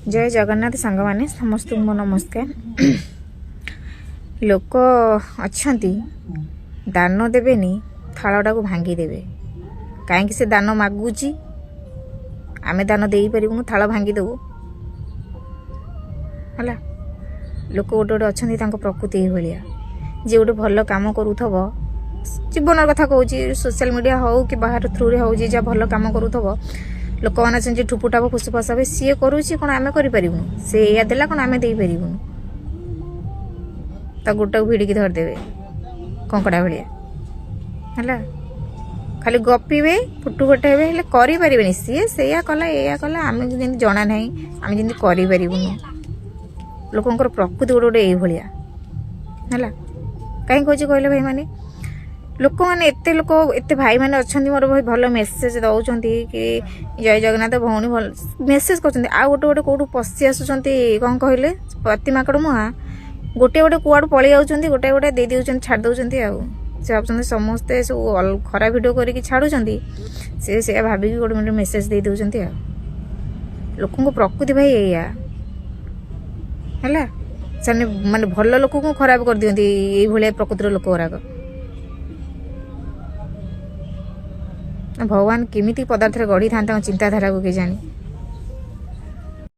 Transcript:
जय जगन्नाथ सांग मैंने समस्त मो नमस्कार। लोक अच्छा दान देवेनि थालटा को भांगी देवे कहीं से दान मागुची आमे दान दे पारूँ थाल भांगी देवु है। लोक गोटे गोटे अच्छा प्रकृति भाया जी गोटे भल कम करूथब जीवन कथा कहूँ सोशल मीडिया हो कि बाहर थ्रू रे हो जहाँ भल कम करूथब लोक मैंने ठुपुटाप फुस फसाबे सी करुच्ची कौन आम करूँ सी या देला कौन आम दे पारूँ ता गोटा भिड़िकी धरदेवे कंकड़ा भाया है। खाली गपे फुटु फटाइबे हेल्ले करें सी से कला या कला आम जमी जना ना आम जमी करूँ लोकंर प्रकृति गोटे गोटे ये है। कहीं कहे कहले भाई मैंने लोक मैंने एत लोक एत भाई मैंने अच्छा मोर भाई भल मेसेज दौरान कि जय जगन्नाथ भौणी भल मेसेज कर गोटे गोटे कौटू पशि आसुँच कौन कहले पति माकड़ मुहा गोटे गोटे कुआड़ पलि जाऊँ गोटे गोटे दे दे छाड़ दौरान से भाव समस्ते सब खरा भिड करके छाड़ुंट से भाविकी गोटे गोटे मेसेज दे दौरान लोक प्रकृति भाई या है से माने भल लोक को खराब कर दिखती ये प्रकृतिर लोक गुराक भगवान केमिति पदार्थ गढ़ी था चिंताधारा को के जानी